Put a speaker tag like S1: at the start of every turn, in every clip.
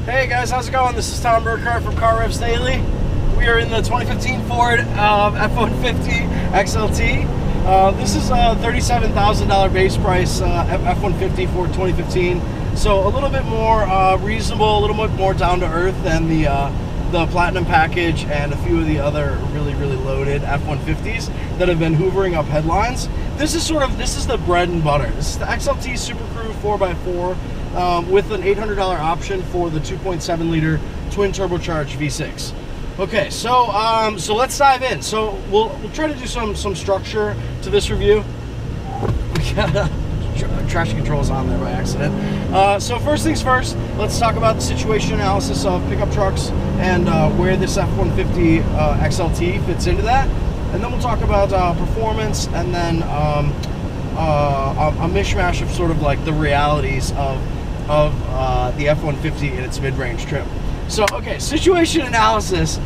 S1: Hey guys, how's it going? This is Tom Burkhardt from Car-Revs Daily. We are in the 2015 Ford F-150 XLT. This is a $37,000 base price F-150 Ford 2015. So a little bit more reasonable, a little bit more down to earth than the Platinum package and a few of the other really loaded F-150s that have been hoovering up headlines. This is the bread and butter. This is the XLT Super Crew 4x4 with an $800 option for the 2.7 liter twin turbocharged V6. Okay, so let's dive in. So we'll try to do some structure to this review. We got traction controls on there by accident. So first things first, let's talk about the situation analysis of pickup trucks and where this F-150 XLT fits into that. And then we'll talk about performance, and then a mishmash of sort of like the realities of the F-150 in its mid-range trim. So, okay, situation analysis. You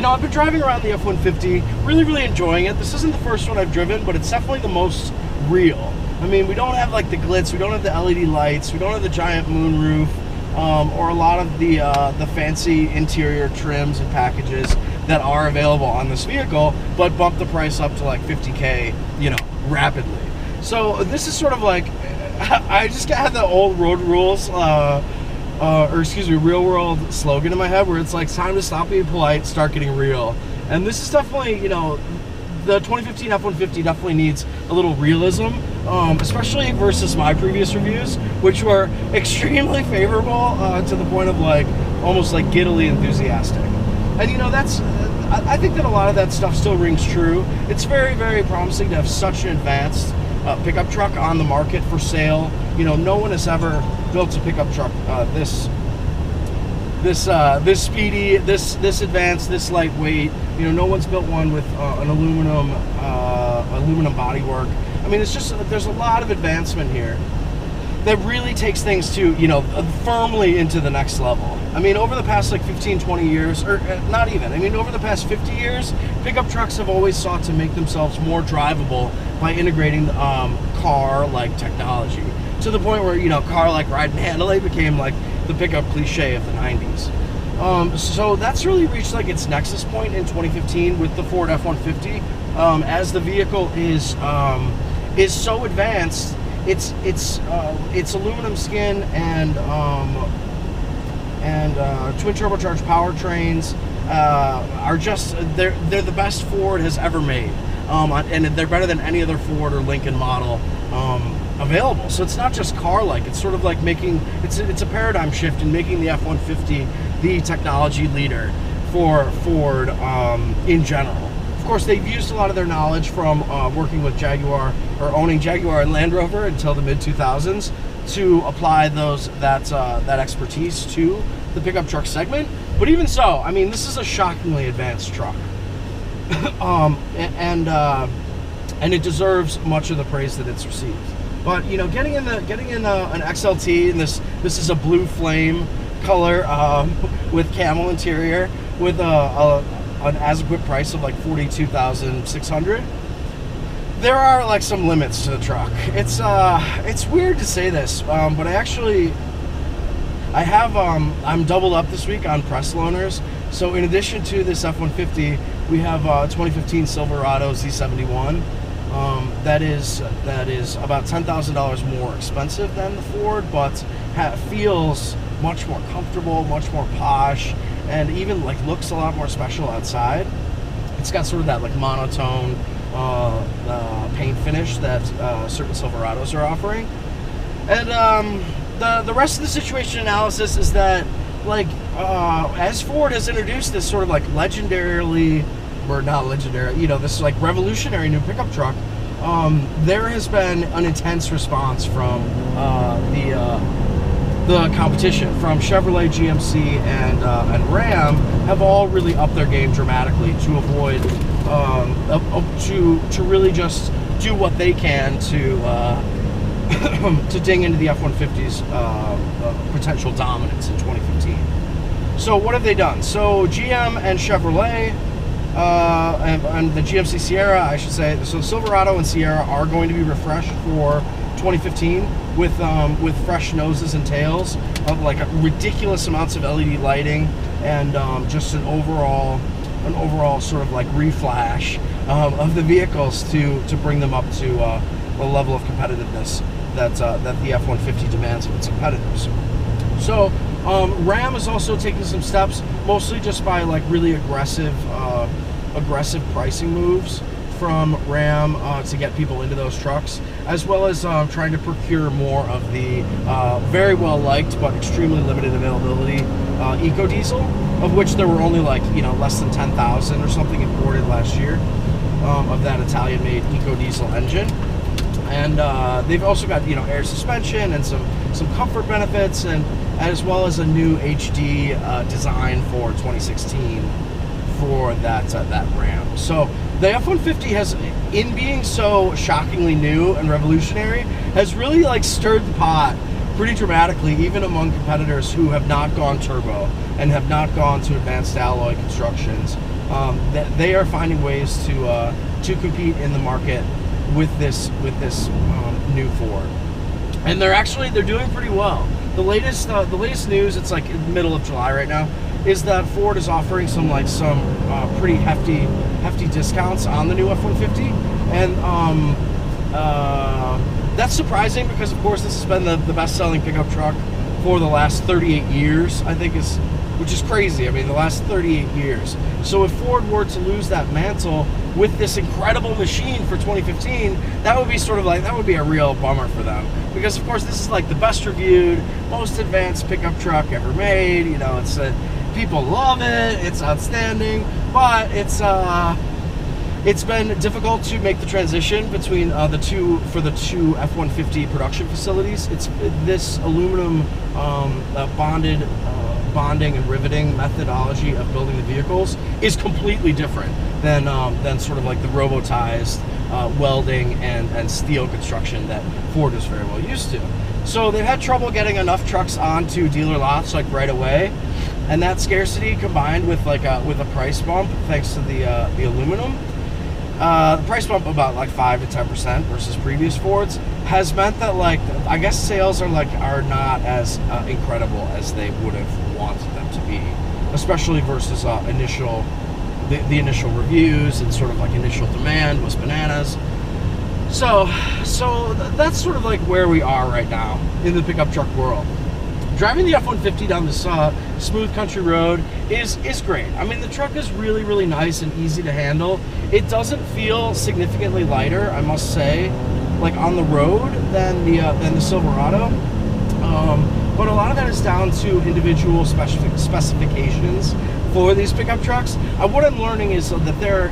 S1: know, I've been driving around the F-150, really enjoying it. This isn't the first one I've driven, but it's definitely the most real. I mean, we don't have like the glitz, we don't have the LED lights, we don't have the giant moonroof, or a lot of the fancy interior trims and packages that are available on this vehicle, but bump the price up to like 50K, you know, rapidly. So this is sort of like, I just got the old road rules, or excuse me, real world slogan in my head where it's like, it's time to stop being polite, start getting real. And this is definitely, you know, the 2015 F-150 definitely needs a little realism, especially versus my previous reviews, which were extremely favorable to the point of like, almost like giddily enthusiastic. And you know, I think that a lot of that stuff still rings true. It's very promising to have such an advanced pickup truck on the market for sale. You know, no one has ever built a pickup truck this speedy, this advanced, this lightweight. You know, no one's built one with an aluminum bodywork. I mean, it's just, there's a lot of advancement here that really takes things to, you know, firmly into the next level. I mean, over the past like 15, 20 years, or not even, I mean, over the past 50 years, pickup trucks have always sought to make themselves more drivable by integrating car-like technology, to the point where, you know, car-like ride and handling became like the pickup cliche of the 90s. So that's really reached like its nexus point in 2015 with the Ford F-150, as the vehicle is so advanced. It's aluminum skin and twin turbocharged powertrains are just, they're the best Ford has ever made, and they're better than any other Ford or Lincoln model available. So it's not just car-like, it's sort of like making, it's a paradigm shift in making the F-150 the technology leader for Ford in general. Of course, they've used a lot of their knowledge from working with Jaguar, or owning Jaguar and Land Rover until the mid-2000s, to apply that expertise to the pickup truck segment. But even so, I mean, this is a shockingly advanced truck, and it deserves much of the praise that it's received. But you know, getting in an XLT, and this is a blue flame color with camel interior, with an as-equipped price of like $42,600. There are like some limits to the truck. It's weird to say this, but I'm doubled up this week on press loaners. So in addition to this F-150, we have a 2015 Silverado Z71 that is about $10,000 more expensive than the Ford, but feels much more comfortable, much more posh, and even like looks a lot more special outside. It's got sort of that like monotone paint finish that certain Silverados are offering. And the rest of the situation analysis is that, like, as Ford has introduced this sort of like legendarily, or not legendary, you know, this like revolutionary new pickup truck, there has been an intense response from the competition. From Chevrolet, GMC, and Ram have all really upped their game dramatically to avoid, to really just do what they can to to ding into the F-150's potential dominance in 2015. So what have they done? So GM and Chevrolet, and the GMC Sierra, I should say, so Silverado and Sierra are going to be refreshed for 2015. with fresh noses and tails, of like ridiculous amounts of LED lighting, and just an overall sort of like reflash of the vehicles to bring them up to a level of competitiveness that the F-150 demands of its competitors. So Ram is also taking some steps, mostly just by like really aggressive pricing moves from Ram to get people into those trucks, as well as trying to procure more of the very well liked but extremely limited availability EcoDiesel, of which there were only like less than 10,000 or something imported last year of that Italian-made EcoDiesel engine. And they've also got air suspension and some comfort benefits, and as well as a new HD design for 2016 for that Ram. So the F-150 has, in being so shockingly new and revolutionary, has really like stirred the pot pretty dramatically, even among competitors who have not gone turbo and have not gone to advanced alloy constructions. They are finding ways to compete in the market with this new Ford, and they're doing pretty well. The latest news, it's like in the middle of July right now, is that Ford is offering some pretty hefty discounts on the new F-150, and that's surprising because of course this has been the best-selling pickup truck for the last 38 years, I think, which is crazy. I mean, the last 38 years. So if Ford were to lose that mantle with this incredible machine for 2015, that would be a real bummer for them, because of course this is like the best reviewed, most advanced pickup truck ever made. People love it, it's outstanding, but it's been difficult to make the transition between the two F-150 production facilities. This aluminum bonding and riveting methodology of building the vehicles is completely different than sort of like the robotized welding and steel construction that Ford is very well used to. So they've had trouble getting enough trucks onto dealer lots like right away, and that scarcity combined with a price bump thanks to the aluminum. The price bump about like 5 to 10% versus previous Fords has meant that I guess sales are not as incredible as they would have wanted them to be, especially versus the initial reviews and sort of like initial demand was bananas. So that's sort of like where we are right now in the pickup truck world. Driving the F-150 down this smooth country road is great. I mean, the truck is really, really nice and easy to handle. It doesn't feel significantly lighter, I must say, like on the road than the Silverado. But a lot of that is down to individual specifications for these pickup trucks. What I'm learning is that they're,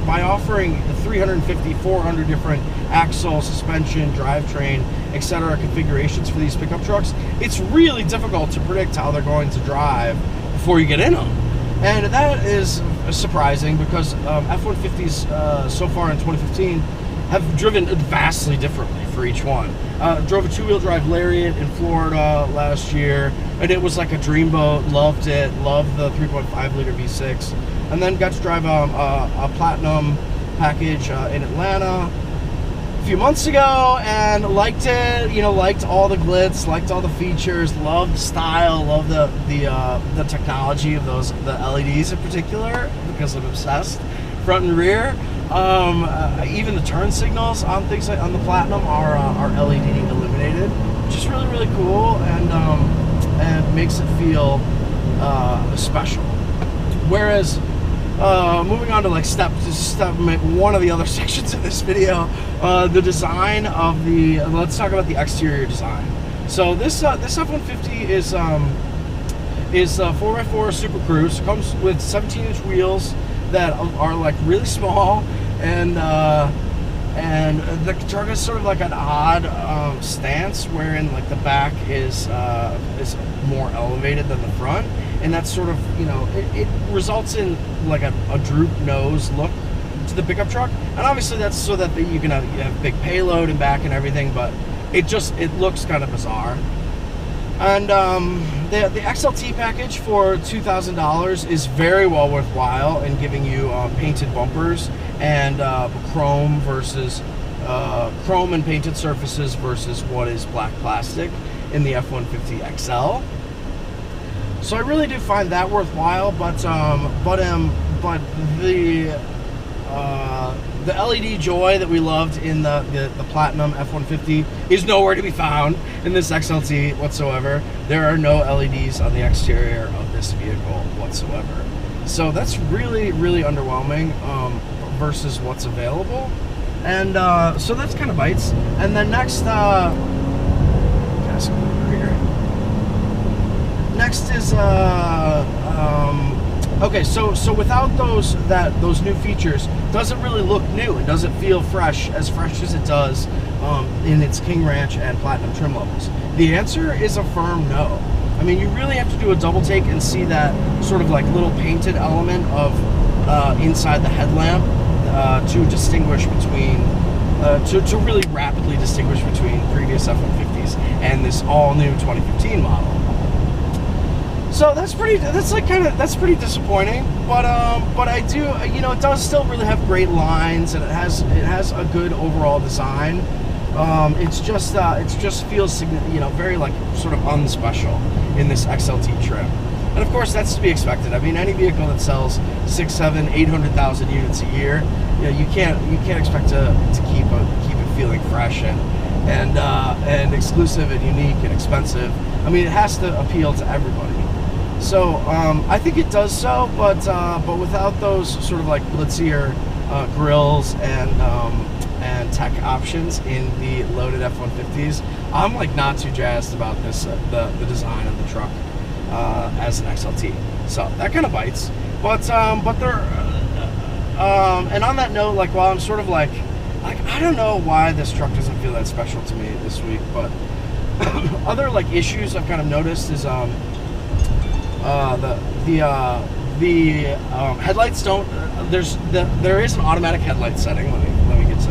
S1: by offering the 350, 400 different axle, suspension, drivetrain, etc. configurations for these pickup trucks, it's really difficult to predict how they're going to drive before you get in them. And that is surprising because F-150s so far in 2015 have driven vastly differently for each one. Drove a two-wheel drive Lariat in Florida last year, and it was like a dreamboat. Loved it. Loved the 3.5 liter V6, and then got to drive a Platinum package in Atlanta a few months ago, and liked it. Liked all the glitz, liked all the features, loved the style, loved the technology of the LEDs in particular, because I'm obsessed. Front and rear. Even the turn signals on things like on the Platinum are LED illuminated, which is really, really cool, and makes it feel special. Whereas moving on to like step one of the other sections of this video, the design of let's talk about the exterior design. So this F-150 is 4x4 Super Cruise. Comes with 17-inch wheels that are like really small, and the truck is sort of like an odd stance, wherein like the back is more elevated than the front, and that's sort of it results in like a droop nose look to the pickup truck, and obviously that's so that you can have big payload and back and everything, but it looks kind of bizarre. And the XLT package for $2,000 is very well worthwhile in giving you painted bumpers and chrome versus chrome and painted surfaces versus what is black plastic in the F-150 XL. So I really do find that worthwhile, but the LED joy that we loved in the Platinum F-150 is nowhere to be found in this XLT whatsoever. There are no LEDs on the exterior of this vehicle whatsoever. So that's really, really underwhelming versus what's available. And so that's kind of bites. And then next, next is okay, so without those new features, doesn't really look new. It doesn't feel fresh as it does in its King Ranch and Platinum trim levels. The answer is a firm no. I mean, you really have to do a double take and see that sort of like little painted element of inside the headlamp to distinguish between, to really rapidly distinguish between previous F-150s and this all new 2015 model. So that's pretty disappointing, but I do, you know, it does still really have great lines, and it has a good overall design. It just feels, you know, very like sort of unspecial in this XLT trim. And of course that's to be expected. I mean, any vehicle that sells 600, 700, 800,000 units a year, you know, you can't expect to keep it feeling fresh and exclusive and unique and expensive. I mean, it has to appeal to everybody. So I think it does so, but without those sort of like blitzier grills and tech options in the loaded F-150s, I'm like not too jazzed about this the design of the truck as an XLT. So that kind of bites. But there and on that note, like while I'm sort of like I don't know why this truck doesn't feel that special to me this week, but other like issues I've kind of noticed is the headlights don't. There is an automatic headlight setting. Let me get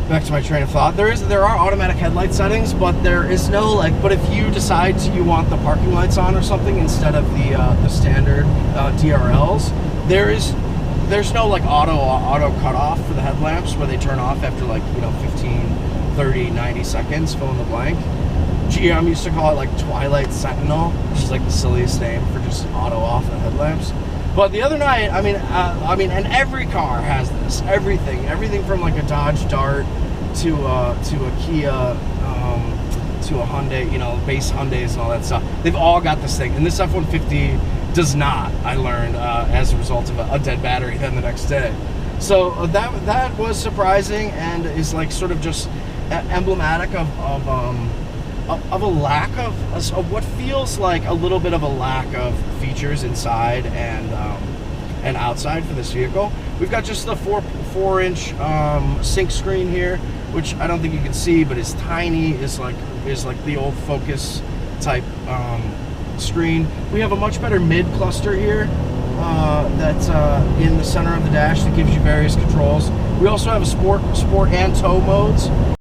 S1: back to my train of thought. There are automatic headlight settings, but there is no like. But if you decide you want the parking lights on or something instead of the standard DRLs, there's no like auto cutoff for the headlamps where they turn off after like, you know, 15, 30, 90 seconds, fill in the blank. GM used to call it like Twilight Sentinel, which is like the silliest name for just auto off the headlamps. But the other night, I mean, and every car has this. Everything from like a Dodge Dart to a Kia, to a Hyundai, you know, base Hyundais and all that stuff. They've all got this thing, and this F-150 does not. I learned as a result of a dead battery then the next day. So that was surprising and is like sort of just emblematic of a lack of what feels like a little bit of a lack of features inside and outside for this vehicle. We've got just the 4-inch sync screen here, which I don't think you can see, but is tiny. Is like the old Focus type screen. We have a much better mid cluster here that's in the center of the dash that gives you various controls. We also have a sport and tow modes.